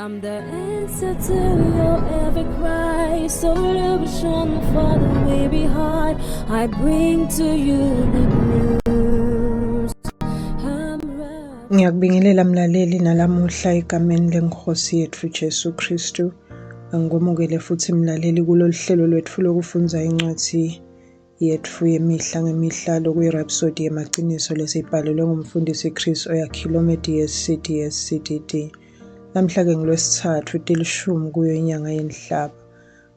I'm the answer to your every cry. Solution for the way behind. I bring to you the news. Ngiyakubingelela mlaleli nalamuhla egameni leNkosi yethu Jesu Kristu. Angomukele futhi mlaleli kulolu hlelo lwethu lokufunda incwadi yethu yemihla ngemihla lokuyi-Rhapsody yemaqiniso lesibhalelwe ngumfundisi Chris Oyakhilome DSC CDD. Namhla-ke ngolwesithathu tilishumi kuyo inyanga yenhlaba.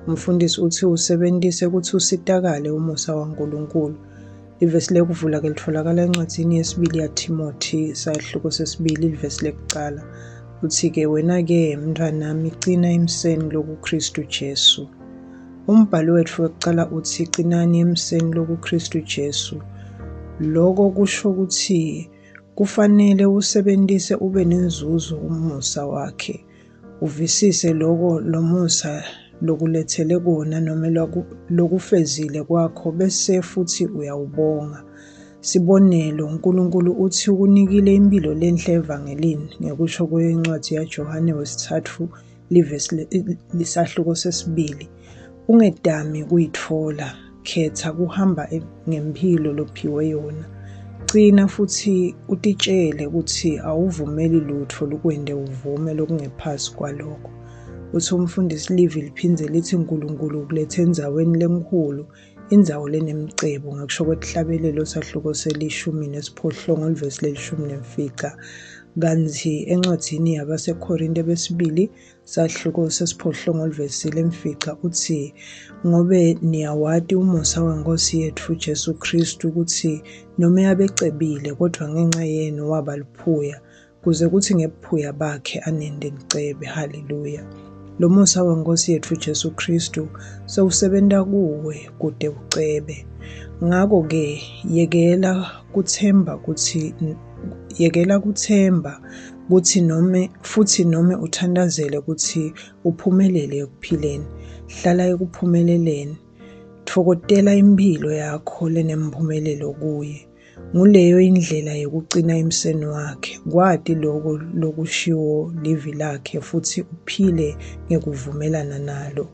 Umfundisi uthi usebenzise ukuthi usitakale umusa waNkulunkulu. Ivesi lekuvula-ke litholakala encwadini yesibili yaThimothi sahluko sesibili ivesi lekuqala. Uthi-ke wena-ke mntwanami cina emiseni lokuKristu Jesu. Umbhalo wethu wokuqala uthi cinani emiseni lokuKristu Jesu. Lokho kusho ukuthi kufanele usebenzise ube nenzuzo umusa wakhe. Uvisise lo musa lokulethele kona noma lokufezile kwakho bese futhi uyawubonga. Sibonelo, uNkulunkulu uthi ukunikile impilo lenhle evangelini ngekusho kwencwadi yaJohane wesithathu livesi lisahluko sesibili. Ungedami kuyithola, khetha kuhamba ngempilo lophiwe yona. Cina futhi utitshele ukuthi awuvumeli lutho lukwende uvume lokungephasi kwalokho. Uthi umfundisi livi liphindze lithi uNkulunkulu ukulethe endzaweni lenkulu, indzawo lenemcebo ngakusho kwekuhlabelelo sahluko selishumi nesiphohlongo livesi lelishumi nemfica. Kanti encwadini yabaseKorinte besibili sahluko sesiphohlongo livesi lemfica uthi ngobe niyawati umusa weNkosi yethu Jesu Kristu ukuthi noma yabecebile kodwa ngenxa yenu waba luphuya kuze kuthi ngebuphuya bakhe anende licebe. Haleluya. Lo musa weNkosi yethu Jesu Kristu sewusebenta kuwe kude ucebe. Ngakho-ke yekela kuthemba kuthi noma uthandazele ukuthi uphumelele ekuphileni. Hlala ekuphumeleleni. Thokotela impilo yakho lenempumelelo kuye. Nguleyo indlela yokucina emiseni wakhe. Kwati lokho lokushiwo livi lakhe futhi uphile ngekuvumelana nalo.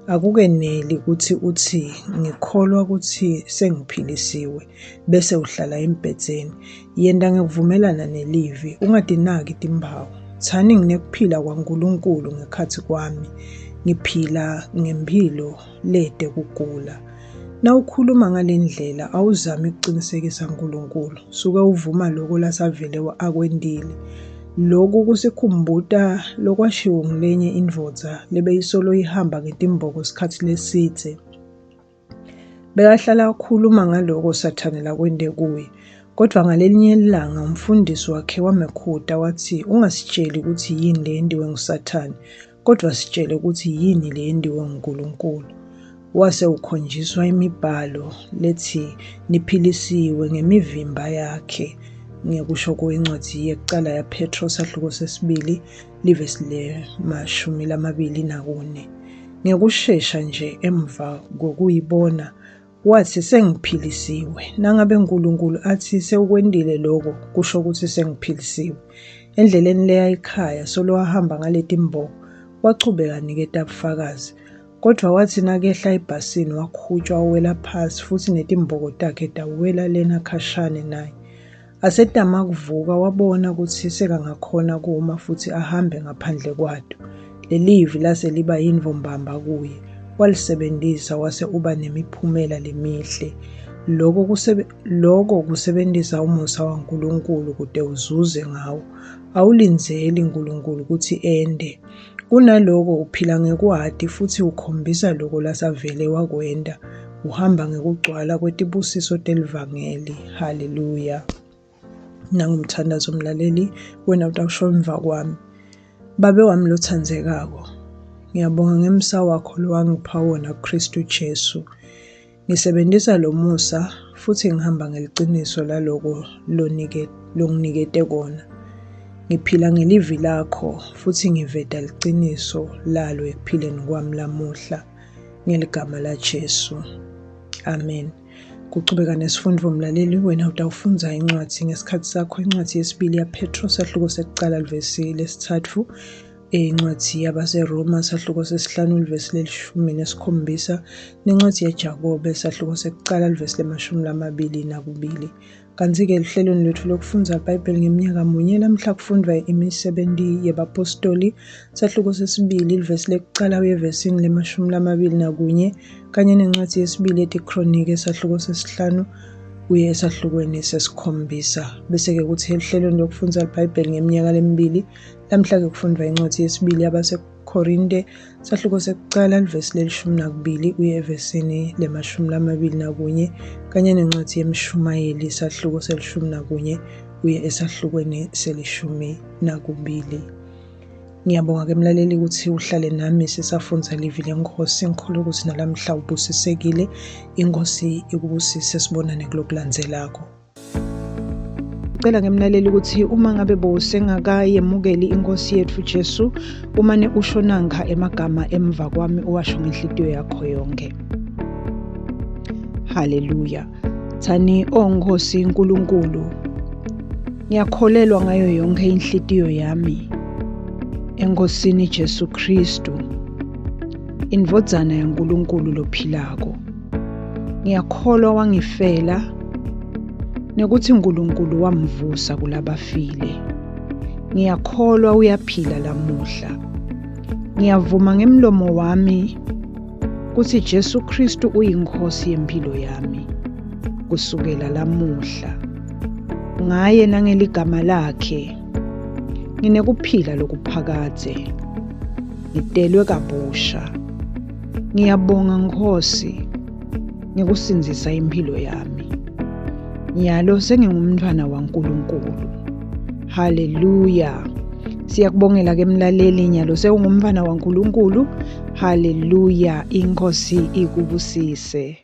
Akukeneli ukuthi uthi ngikholwa ukuthi sengiphilisiwe bese uhlala embhedzeni. Yenda ngekuvumelana nelivi, ungadinaki timpawu. Thani nginekuphila kwaNkulunkulu ngekhatsi kwami. Ngiphila ngempilo lede kugula. Na ukhuluma ngalendlela awuzami ukuqinisekisa uNkulunkulu. Suke uvuma lokho lasavele akwendile. Lokhu kusikhumbuta lokwashiwo ngelenye indvodza lebeyisolo ihamba ngetimboko sikhathi lesidze. Bekahlala akhuluma ngaloko Sathane lakwende kuye. Kodwa ngalelinye ilanga umfundisi wakhe wamekhuta wathi ungasitsheli ukuthi yini leyendiwe nguSathane, kodwa sitshele ukuthi yini leyendiwe nguNkulunkulu. Wase ukhonjiswa imibhalo lethi niphilisiwe ngemivimba yakhe. Ngekusho kwencwadi yekuqala yaPetro sahluko sesibili livesi le-24. Ngekushesha nje emva kokuyibona wathi sengiphilisiwe. Nangabe uNkulunkulu athi sewukwendile lokho kusho ukuthi sengiphilisiwe. Endleleni leya ekhaya solo wahamba ngaletimboko wachubeka niketa bufakazi. Kodwa wathi nakehla ebhasini wakhutshwa wawela phasi futhi netimboko takhe tawela lena khashane naye. Asetama kuvuka wabona ukuthi sekangakhona kuma futhi ahambe ngaphandle kwato. Lelivi lase liba yindvombamba kuye. Walisebenzisa wase uba nemiphumela lemihle. Lokho kusebenzisa umusa waNkulunkulu kude uzuze ngawo. Awulinzeli uNkulunkulu ukuthi ende. Kunaloko uphila ngekwati futhi ukhombisa lokho lasavele wakwenda. Uhamba ngekugcwala kwetibusiso telivangeli. Haleluya. Nangumthandazo mlaleli wena utawusho emva kwami. Babe wami lothandzekako, ngiyabonga ngemsa wakho lowangipha wona kuKristu Jesu. Ngisebenzisa lo musa futhi ngihamba ngeliciniso laloko longinikete kona. Ngiphila ngelivi lakho futhi ngiveda liciniso lalo ekuphileni kwami lamuhla ngeligama laJesu. Amen. Kuchubeka nesifundo mlaleli wena utawufundza incwadi ngesikhathi sakho. Incwadi yesibili yaPetro sahluko sekuqala livesi lesithathu Incwadi yabaseRoma sahluko sesihlanu livesi le-17 nencwadi yaJakobe sahluko sekuqala livesi le-22. Kanti-ke ehlelweni lwethu lokufunda iBhayibheli ngeminyaka munye namhla kufundwa imisebenzi yabapostoli sahluko sesibili livesi lekuqala uyevesini le-21 kanye nencwadi yesibili ethi Kronike sahluko sesihlanu uye esahlukweni sesi-7. Bese-ke kuthi ehlelweni lokufunda iBhayibheli ngeminyaka lemibili namhla-ke kufundwa incwadi yesibili yabaseKorinte sahluko sekuqala livesi le-12 uye evesini le-21 kanye nencwadi yeMshumayeli sahluko se-11 uye esahlukweni se-12. Ngiyabonga ke mlaleli ukuthi uhlale nami sisafunda livi leNkosi. Ngikhuleka ukuthi nalamhla ubusisekile. Inkosi ikubusise, sibonane kulokulandzelako. Ngicela ngemlaleli ukuthi uma ngabe bowusengakayemukeli inkosi yethu Jesu, umane usho nanga emagama emva kwami uwasho ngenhliziyo yakho yonke. Haleluya. Thani Nkosi uNkulunkulu, ngiyakholelwa ngayo yonke inhliziyo yami eNkosini Jesu Kristu, indvodzana yaNkulunkulu lophilako. Ngiyakholwa wangifela nekuthi uNkulunkulu wamvusa kulabafile. Ngiyakholwa uyaphila lamuhla. Ngiyavuma ngemlomo wami ukuthi Jesu Kristu uyinkosi yempilo yami kusukela lamuhla. Ngaye nangeligama lakhe nginekuphila lokuphakade, ngitelwe kabusha. Ngiyabonga Nkosi ngikusinzisa impilo yami. Nyalo sengingumntwana waNkulunkulu. Haleluya. Siyakubongela ke mlaleli, nyalo sewungumntwana waNkulunkulu. Haleluya. Inkosi ikubusise.